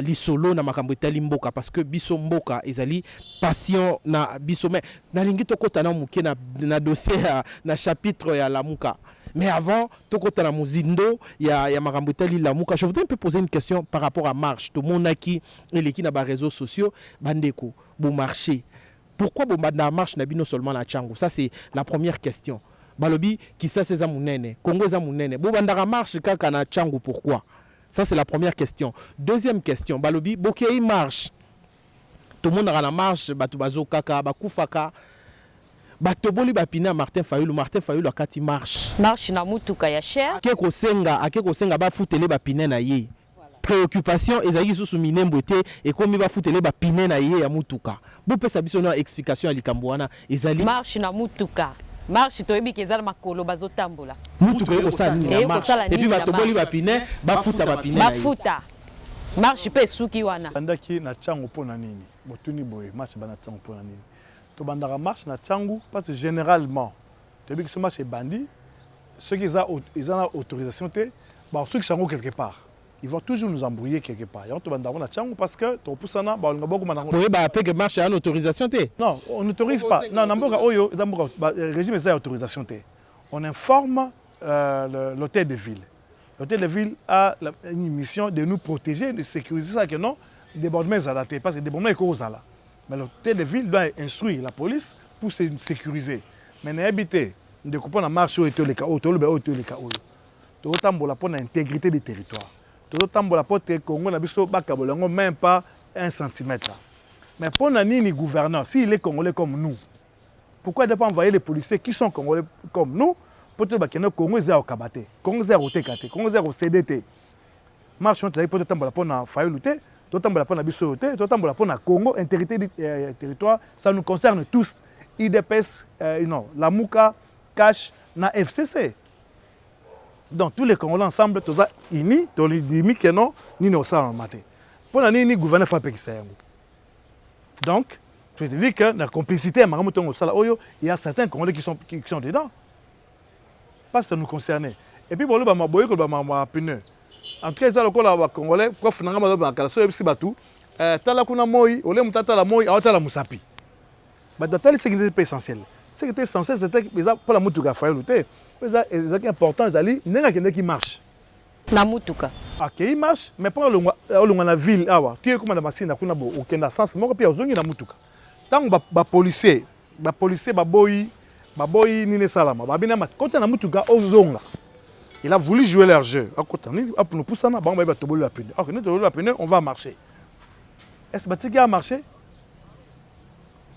C: Lisolo, na makambo etali mboka, parce que biso mboka ezali passion na biso. Mais na lingi tokota na muke na dossier na chapitre ya lamuka. Mais avant, tokota na muzindo, il y a makambo etali lamuka. Je voudrais un peu poser une question par rapport à marche. Tout le monde qui et les qui na ba réseaux sociaux, bandeko, bon marché. Pourquoi bon na marche na bino seulement la Tchango? Ça c'est la première question. Balobi qui ça c'est zamunene, Congo zamunene. Bon bandara marche kaka na Tchango pourquoi? Ça c'est la première question. Deuxième question, Balobi bokei marche. Tout le monde a la marche, batu bazo kaka, bakufaka. Batoboli bapina Martin Fayulu akati marche
D: na mutuka ya cher
C: akeko senga ba futele bapine na ye. Préoccupation ezali sous minembo te et comme ba futele bapine na ye ya mutuka. Bo pesa biso na explication ya likambo wana ezali
D: marche na mutuka. Marche toyebi kezala makolo bazotambola.
C: Mutuka eko sala ni marche. Et puis batoboli bapine ba futa bapine na ye.
D: Ba futa. Marche pe suki wana.
F: Andaki na Tchango pona nini? Botuni boye marche bana Tchango pona nini? Bandara marche na Tchango parce que généralement tu as vu que ce marche est bandit, ceux qui ont autorisation ceux qui sont quelque part ils vont toujours nous embrouiller quelque part. Et on te bandara na Tchango parce que ton poussana ba nga boku manango.
C: Oui bah que marche a autorisation
F: non, on n'autorise pas. Non, namboka oyo régime ça autorisation on informe l'hôtel de ville. L'hôtel de ville a une mission de nous protéger, de sécuriser ça que non débordements à la tête parce que débordements est cause là. Mais l'hôtel de ville doit instruire la police pour se sécuriser. Mais n'habiter, de couper la marche où est le cas, où est le cas. Tout autant pour l'intégrité du territoire. Tout autant pour la porte Congo, même pas 1 centimètre. Mais pour les gouverneurs, s'il est congolais comme nous, pourquoi ne pas envoyer les policiers qui sont congolais comme nous pour que le Congo soit au Kabaté, Congo soit au TKT, Congo soit au CDT. Marche on pour la Fayulu. D'autant pour la Bissoté, d'autant pour la Congo, intégrité du territoire, ça nous concerne tous. IDPS, la Mouka, Cash, na FCC. Donc tous les Congolais ensemble, tous unis, tous les demi que non, ni nos salles en maté. Pour la ni gouvernement frappé qui s'est. Donc, je te dis que la complicité, il y a certains Congolais qui sont dedans. Parce que ça nous concerne. Et puis, bon, le Bamaboye, le Bamapine. En tout cas, les Congolais, prof nanga mazoba kala so batu tala kuna moi ole mutata la moi awata la musapi. Ba datali c'est essentiel. Ce qui est essentiel c'était pour la mutuka Fayulu te. C'est important ezali nenga kende qui marche.
D: Na mutuka.
F: OK, marche mais pas le la ville awa. Tu es comme na masina kuna bo okenda sens moko pia ozongi na mutuka. tant ba policier baboyi nini salama babina makota na mutuka ozonga. Il a voulu jouer leur jeu. On va marcher. Est-ce que tu as marché?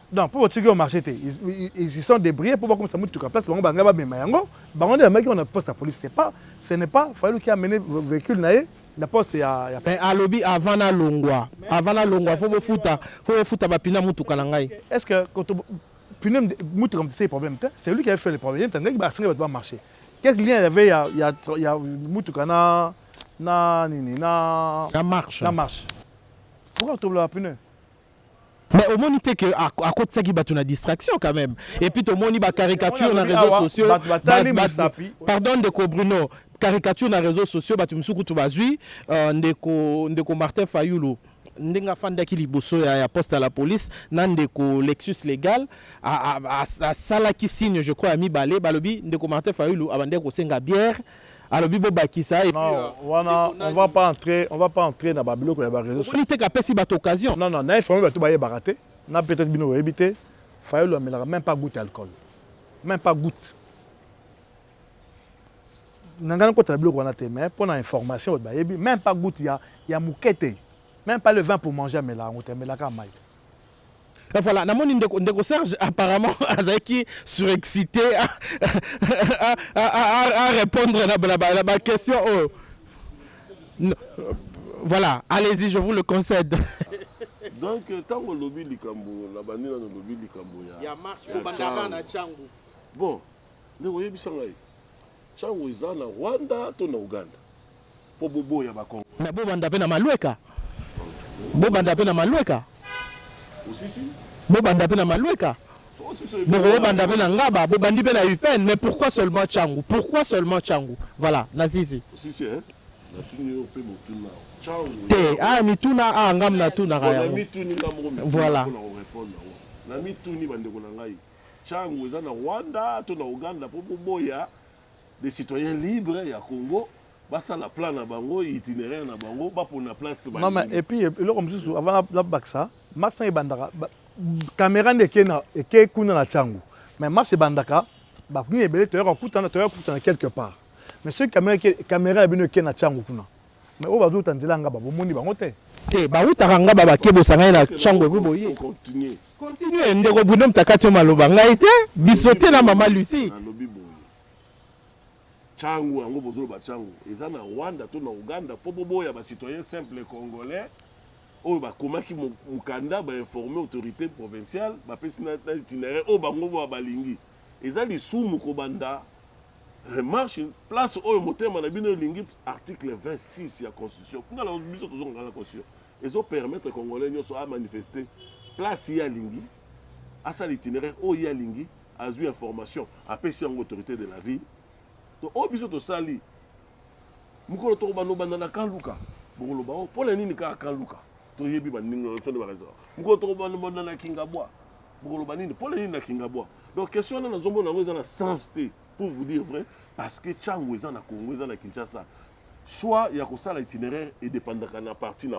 F: Non, pour que tu aies marché, ils sont débrouillés pour voir comment ça monte tout à place. On a poste la police. Ce n'est pas, il fallait qu'il a mené le véhicule. La poste, il y a.
C: Mais à lobby avant la longwa, faut me foutre ma pina mutu kalangai.
F: Est-ce que quand tu mutu comme c'est problème, c'est lui qui a fait le problème. Il va marcher. Quel lien il y avait? Il y a mutu kana na marche. La marche. Pourquoi tu as pneu?
C: Mais au moins, il que à côté de ça, il y a une distraction quand même. Et puis, au moins, il y a une caricature dans les réseaux sociaux. Pardon, de Bruno. Caricature dans les réseaux sociaux, tu me souviens que tu vas de Martin Fayoulou. Ndenga fanda ki liboso ya poste à la police nandeko Lexus légal a sala qui signe je crois à mi balé balobi ndeko Martin Fayoulou abandeko senga bière alobi bo bakisa et
F: non on va pas entrer dans babilo ko ya ba réseaux sociaux.
C: On était capé si bato occasion.
F: Non na informé bato ba baraté na peut-être bino éviter Fayoulou mais même pas goutte d'alcool. Même pas goutte. Nangana ko tablo ko na te mais pour l'information ba yebi même pas goutte ya moukete. Même pas le vin pour manger, mais là, on te met la camaille.
C: Voilà, Ndeko Serge, apparemment, Azaki surexcité à répondre à la question. Oh. Voilà, allez-y, je vous le concède.
E: Donc, tant que lobby Likambo, la bannière dans le lobby Likambo, il y a marche au Bandara na Tchangu. Bon, vous voyez, Bissangaï, Tchangu est en Rwanda, tout en Ouganda. Pour Bobo, il y a Bakon.
C: Mais Bobo, on a peine à Maloueka. Bobo ndape na malweka.
E: Aussi.
C: Bobo ndape na malweka. Bobo ndape na ngaba, bobo ndape na UPN, mais pourquoi seulement Tchangu? Pourquoi seulement Tchangu? Voilà, Nazizi.
E: Aussi hein. Na tuni yo pe motuna. Tchangu.
C: Te, mituna ngam na tuna
E: kaya. Na mituni ngamo.
C: Voilà.
E: Na mituni bandeko na ngai. Tchangu eza na Rwanda, to na Uganda pour boya des citoyens libres ya Congo. Ça la plan na bango itinéraire na bango ba pour na place
F: non mais et puis le comme ça avant la baksa marche na bandaka caméra ndeke na eke kuna na Tchangu mais marche bandaka ba kuni ebele to yakutana quelque part mais ce caméra bino ke na Tchangu kuna mais o bazo tanzela ngaba bomoni bango te
C: ba utaka ngaba ba kebo sanga na Tchangu boboye continuer ndeko bunom takati maloba ngai te bisote na mama Lucie
E: Tchangu yango bozolo ba Tchangu eza na Rwanda to na Uganda po boboya ba citoyen simple congolais oyo ba komaki mukanda ba informer autorité provinciale ba pesi na itinéraire o bango ba balingi eza lisumu ko banda marche place oyo motema na bino lingi article 26 ya constitution ngala biso tozonga na constitution ezo permettre congolais nyoso a manifester place ya lingi asa l'itinéraire o ya lingi azu information apesi en autorité de la ville. O biso to sali mukolo to bano bandana kanluka bokolo ba pour la nini ka kanluka to yebi baninga fende ba raison mukolo to bano bandana kingabwa bokolo banini pour la nini na kingabwa donc question na zombo na ngoza na sens te pour vous dire vrai parce que Tchangu eza na Congo eza na Kinshasa choix ya ko sala itinéraire et dépendaka na parti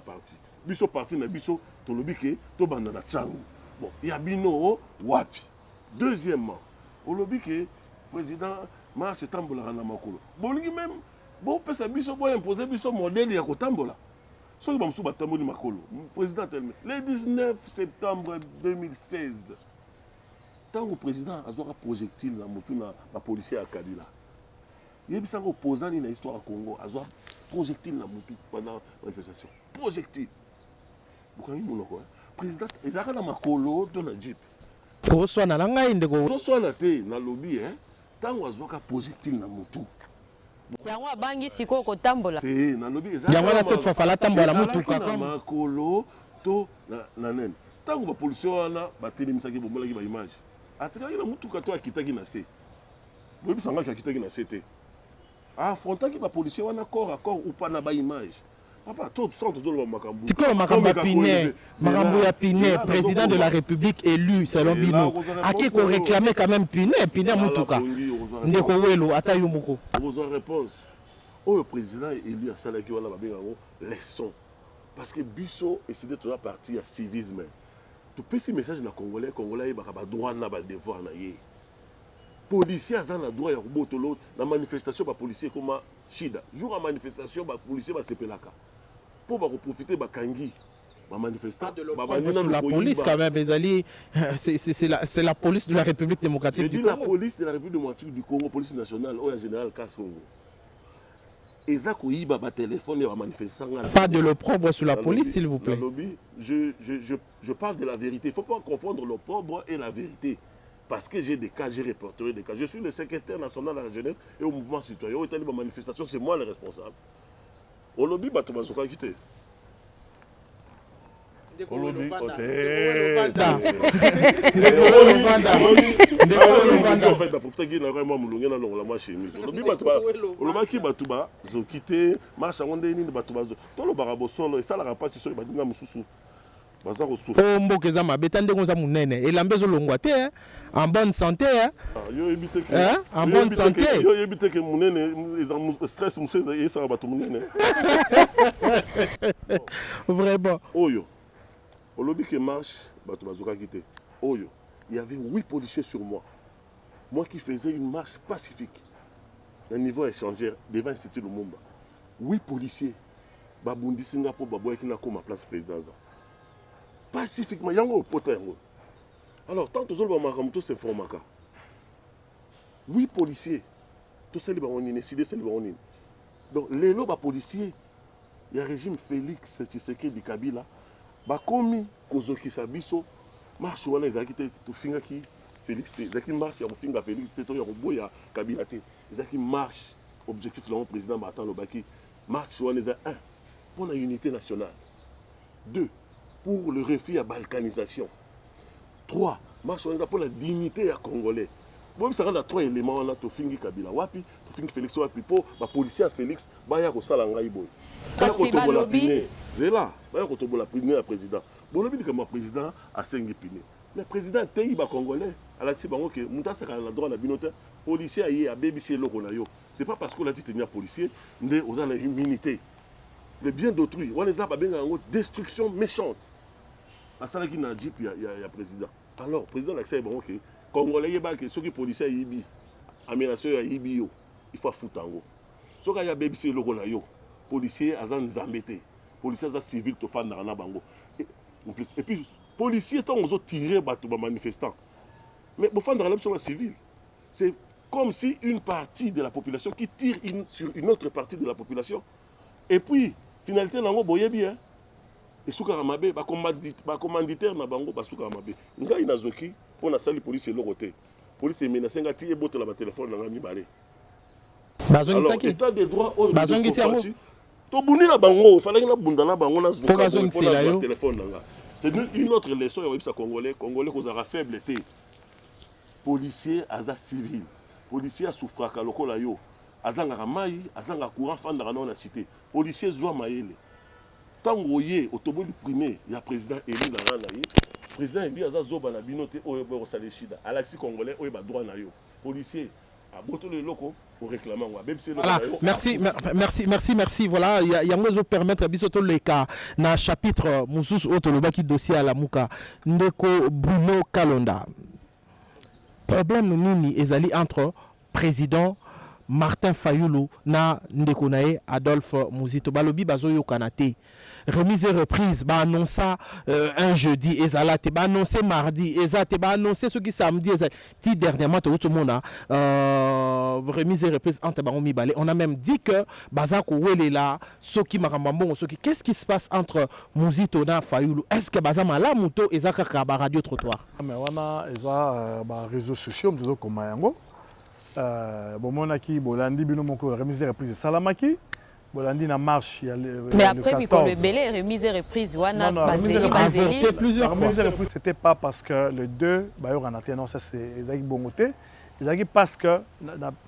E: biso parti na biso to lobike to bandana Tchangu bon ya bino wapi deuxièmement au lobike président marche tambola na makolo bolingi même bon pesa biso bo imposer biso modèle ya ko tambola so ba msu batamboli makolo président telme le 19 septembre 2016 tant que président azora projectile na motu na ba policier à Kabila yebisa ko opposant na histoire à Congo azora projectile na motu pendant manifestation projectile bukangi monoko président ezaka na makolo to na jeep
C: ko so na ngai ndeko
E: to so na te na lobby tango azoka projectile na motu
D: yango abangi siko ko tambola
E: te na lobi eza
C: yango na cette fois fala tambola mutuka
E: comme makolo to na nen tango ba policier wana batelimisaki bomolaki ba image atikaki na mutuka to akitaki na se boyebi sanga akitaki na se te affrontaki ba policier wana corps à corps ou pas na ba image papa tout le makambu
C: siko makambu ya Pinet président de la République élu selon bino aki ko réclamer quand même Pinet mutuka ndeko welo ata yo moko
E: vos réponse au président élu à salaki wana ba benga leçon parce que biso et c'est de la partie à civisme topesi message na Congolais ayebaka badroit na badevoir na ye. Policier aza na droit ya kobotolo na manifestation policier koma shida. Jour à manifestation policier basepelaka. Pour profiter bakangi.
C: La police quand même, c'est la police de la République démocratique du Congo.
E: La police de la République démocratique du Congo, police nationale, ou en général Kassongo.
C: Pas de l'opprobre sur la police, s'il vous plaît.
E: Je parle de la vérité. Il ne faut pas confondre l'opprobre et la vérité. Parce que j'ai des cas, j'ai répertorié des cas. Je suis le secrétaire national à la jeunesse et au mouvement citoyen. Au tali manifestation, c'est moi le responsable. Au lobby, tu vas se quitter. Au lobby,
C: Mbokeza mabeta ndeko za munene elambezo longwa te en bonne santé en bonne santé
E: yo yebite ke munene stress muso esa batu munene
C: vraiment
E: oyo olobi ke marche batu bazoka kité oyo il y avait 8 policiers sur moi qui faisais une marche pacifique à niveau échangeur devant l'Institut Lumumba 8 policiers babundi Singapour baboyaki na koma place présidence pacifiquement yango pota yango. Alors tant que zolo ba makamto se formaka 8 policiers tout ça les ba onine décidé c'est les ba onine. Donc les lo ba policiers il y a régime Félix Tshisekedi Kabila ba komi kozokisa biso marche wana ezaki te to finga ki Félix te ezaki marche ya finga Félix te to ya boya Kabila te ezaki marche objectif le président ba attend lobaki marche wana eza 1 pour la unité nationale 2 pour le refus à balkanisation. 3. Marche pour la dignité à Congolais. Bon, ça rend à 3 éléments là, Tofingi Kabila wapi, Tofingi Félix wapi, pour la policier Félix, baya ko sala ngai boy. Baya ko tobola piné. Zela, baya ko tobola piné à président. Bon, le but que mon président a 5 piné. Le président pays ba Congolais, à la bango que muta saka na droit na binote, policier aye a BBC loko na yo. C'est pas parce qu'on a dit tenir policier, ndé oza na immunité. Le bien d'autrui, on les a pas bien en destruction méchante. À ça qui n'a dit puis il y a président. Alors président l'accès bon que Congolais y ba que ceux qui policiers yibi aménaceur ya yibi yo, il faut foutre en gros. Ceux qui a BBC logo na yo, policier azan nzambete, policier azan civil to fan na bango. Et puis policier tant aux autres tirer bateau ba manifestants. Mais bon fan dans la civile. C'est comme si une partie de la population qui tire sur une autre partie de la population. Et puis finalité nango boyebi hein. Et souka ramabe ba commanditaire na bango ba souka ramabe. Ngai nazoki pour na sali police lokote. Police menace ngati e boto la ba téléphone na ngami bare. Alors état de droit au
C: bazongi si amo.
E: To buni na bango, fallait na bunda na bango na zuka pour na téléphone na nga. C'est une autre leçon ya websa congolais ko za faible té. Policier aza civil. Policier souffraka lokola yo. Azanga mai, azanga courant fanda na na cité. Policier zwa mayele. Tango ye autobus primaire ya président élu na rana ye président élu aza zoba na binote oyo bo sale shida alaxi congolais oyo ba droit na yo policier a boto le loko pour réclamer wa BBC
C: voilà merci voilà yango zo permettre bisoto le cas na chapitre mususu otolobaki dossier à la muka ndeko Bruno Kalonda problème nini ezali entre président Martin Fayulu na ndeko nae Adolphe Muzito balobi bazoyo kanate remise et reprise ba annoncer un jeudi ezalate ba annoncer mardi ezate ba annoncer ce qui samedi ezati dernièrement tout le monde remise et reprise entre bango mibale on a même dit que bazako welela soki makambambongo soki qu'est-ce qui se passe entre Muzito na Fayulu est-ce que bazama la muto ezaka ka ba radio trottoir
F: mais wana eza ba réseaux sociaux mzo koma yango bomonaki bolandi bino moko remise et reprise salamaki bolandi na marche il y a
D: mais après puis qu'on le belé remise et reprise wana
F: basé plusieurs fois remise et reprise c'était pas parce que le 2 ba yo ranaté non ça c'est ezaki bongoté ezaki parce que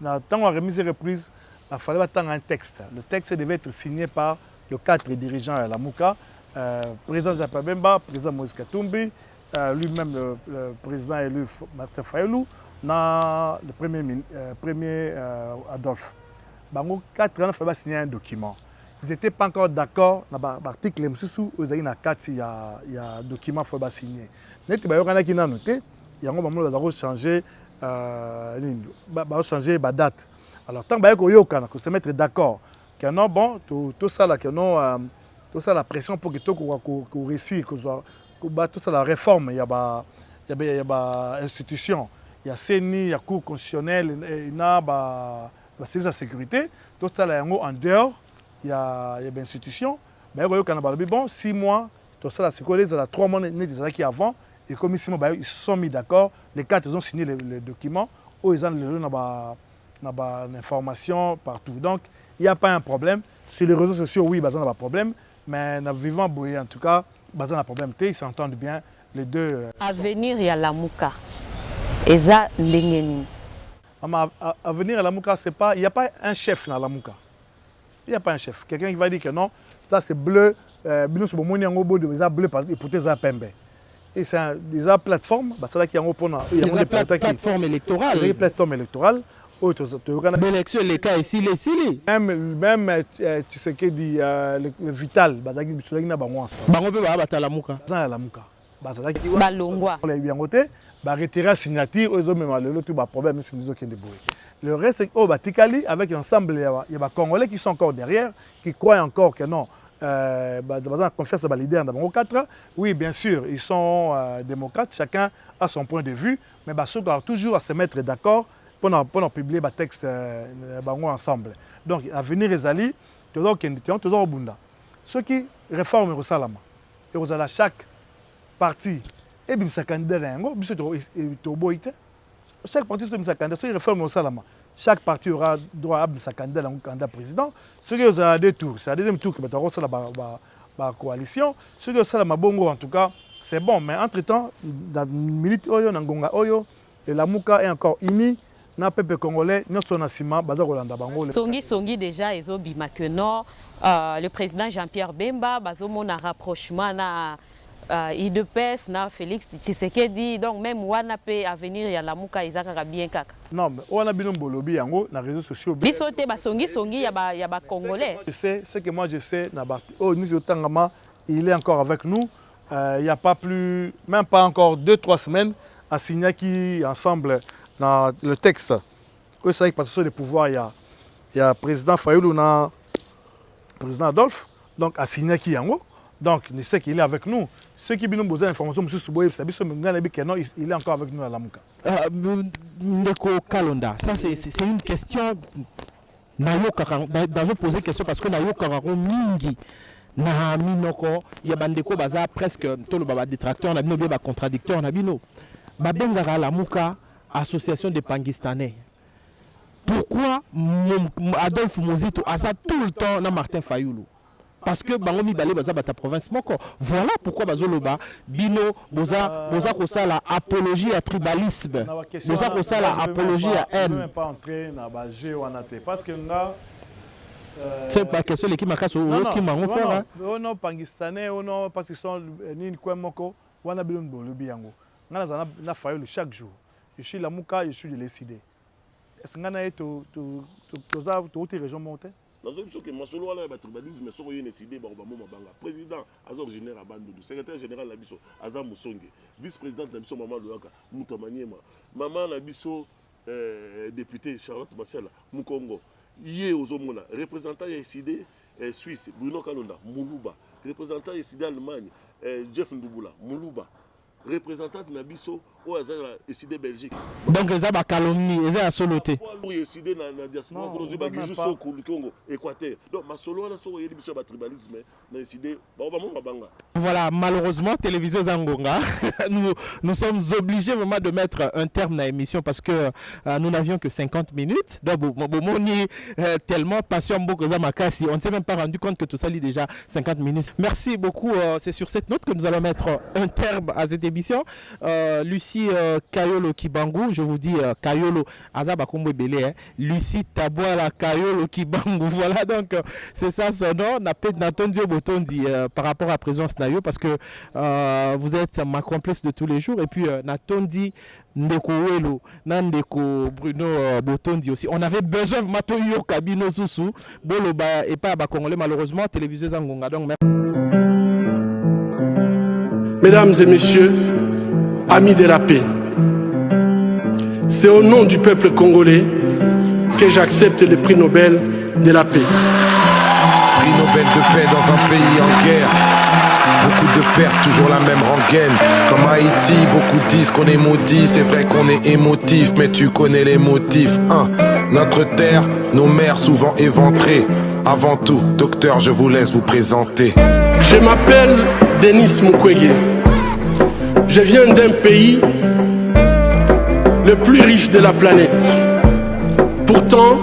F: na temps remise et reprise il fallait attendre un texte le texte devait être signé par le 4 dirigeants à la Muka président Jean Bemba président Moïse Katumbi lui-même le président élu Martin Fayulu na le premier Adolphe. Bango 4 ans, il fallait signer un document. ils n'étaient pas encore d'accord dans l'article M6 où il y a document faut pas signer. Net ba yokana ki na noté, yango ba mo ba changer changer ba date. Alors tant ba ko yokana ko se mettre d'accord que non bon tout ça là que non tout ça la pression pour que tout ko réussir que tout ça la réforme il y a institution, il y a CENI, il y a cour constitutionnelle, il y a service de sécurité, tout ça là en dehors il y a des institutions, mais bon 6 mois, tout ça là c'est quoi les 3 mois des années qui avant et comme ici ils se sont mis d'accord, les 4 ils ont signé les documents où ils ont l'information partout. Donc il n'y a pas un problème. Sur les réseaux sociaux oui, il y a un problème, mais dans vivant en tout cas, il y a un problème, ils s'entendent bien les deux.
D: Avenir et à la Mouka. Eza Lengeni.
F: Avenir à la Mouka, c'est pas, il n'y a pas un chef dans la Mouka. Il n'y a pas un chef. Quelqu'un qui va dire que non, ça c'est bleu, bleu pour tes pembe. Et c'est des plateformes, c'est là qu'il y a des
C: plateformes électorales.
F: Des plateformes électorales.
C: L'élection, les cas ici,
F: même tu sais que dit le Vital,
D: Balongwa.
F: Retirer la signature, problème, le reste, c'est Tikali, avec l'ensemble, il y a des Congolais qui sont encore derrière, qui croient encore que non. Confiance à leader dans 4. Oui, bien sûr, ils sont démocrates, chacun a son point de vue, mais ils doivent toujours à se mettre d'accord pour publier des textes ensemble. Donc, à venir les alliés, toujours au Bunda. Ceux qui réforment le Salama, et vous allez chaque parti, et bien, chaque candidat, chaque parti, ceux qui réforment le Salama. Chaque parti aura droit à sa candidat, un candidat président. Ceux qui ont 2 tours, c'est le deuxième tour qui va avoir la coalition. Ceux qui ont la bongo, en tout cas, c'est bon. Mais entre-temps, dans la minute Oyo, dans Ngonga Oyo, et la Mouka est encore unie. Na peuple congolais, nous sommes en ciment,
D: Songi déjà, ils ont bima que non. Le président Jean-Pierre Bemba, bazomon a rapprochement na IDPS, na Félix Tshisekedi, donc même Wanape à venir y a la Mouka, ils ont bien kaka.
F: Non, mais on a bien bolobi yango na réseaux sociaux.
D: Bisote ba songi y a ba congolais.
F: Je sais, ce que moi je sais, na nous Otangama, il est encore avec nous. Il n'y a pas plus, même pas encore 2-3 semaines, à signer qui ensemble. Dans le texte, que c'est avec passation des pouvoirs, il y a le président Fayoulou, le président Adolphe, donc à signer qui yango. Donc, il sait qu'il est avec nous. Ceux qui ont besoin d'informations, M. Souboye, il est encore avec nous à la Mouka.
C: Ndeko Kalonda, ça c'est une question. Dans poser question parce que Nayo Kararon Mingi. Na minoko ya bandeko baza presque tout le baba détracteur na bino ba contradicteur na bino. Babengara la Mouka. Association des Pangistanais. Pourquoi Adolphe Mozito a ça tout le temps dans Martin Fayoulou? Parce que Bangomi Balé Baza Bata province Moko. Voilà pourquoi Bazoloba Bino Boza Kosa la apologie à tribalisme. Boza Kosa la apologie à haine.
F: Je ne vais pas entrer dans la jeu parce que
C: c'est pas question l'équipe Makasso qui m'a fait.
F: Non, Pangistanais, non, parce qu'ils sont ni Moko, wana bilon bolobi yango. Ngana na Fayoulou chaque jour. Je suis la Mouka, je suis de l'ECD. Est-ce que tu as une région montée?
E: Dans une chose que Masolo a le tribalisme, mais sur une ECD, président Azor Général Bandou, secrétaire général Nabiso, Azam Moussonge, vice-président Nabiso Maman Louaka, Moutamaniema, Maman Nabiso, député Charlotte Marcel, Moukongo, Yé Ozomona, représentant ECD Suisse, Bruno Kalonda, Moulouba, représentant ECD Allemagne, Jeff Ndouboula, Moulouba. Représentant de Nabiso ou ECD Belgique.
C: Donc ils ont la calomnie, ils ont soloté.
E: Oui, ECD dans la diaspora, ils ont le Congo, Équateur. Donc ma solo là sur le tribalisme, na ECD,
C: voilà, malheureusement télévision Zangonga, nous sommes obligés vraiment de mettre un terme à l'émission parce que nous n'avions que 50 minutes. Donc Bomoni tellement patient beaucoup Zamakasi, on ne s'est même pas rendu compte que tout ça lit déjà 50 minutes. Merci beaucoup, c'est sur cette note que nous allons mettre un terme à cette émission. Lucie Lucie Kayolo Kibangu, je vous dis Kayolo Azaba Kombo Belé, hein. Lucie Taboala Kayolo Kibangu, voilà donc c'est ça son nom. Natondio Botondi par rapport à la présence Nayo parce que vous êtes ma complice de tous les jours et puis Natondi Ndeko Welo, Nandeko Bruno Botondi aussi. On avait besoin de Matoyo Kabino Sousou, Boloba et pas à Congolais malheureusement, télévisé Zangonga. Donc,
A: Mesdames et messieurs, amis de la paix, c'est au nom du peuple congolais que j'accepte le prix Nobel de la paix.
B: Prix Nobel de paix dans un pays en guerre. Beaucoup de pertes, toujours la même rengaine. Comme Haïti, beaucoup disent qu'on est maudit. C'est vrai qu'on est émotif, mais tu connais les motifs. Notre terre, nos mères souvent éventrées. Avant tout, docteur, je vous laisse vous présenter.
A: Je m'appelle Denis Mukwege. Je viens d'un pays le plus riche de la planète. Pourtant,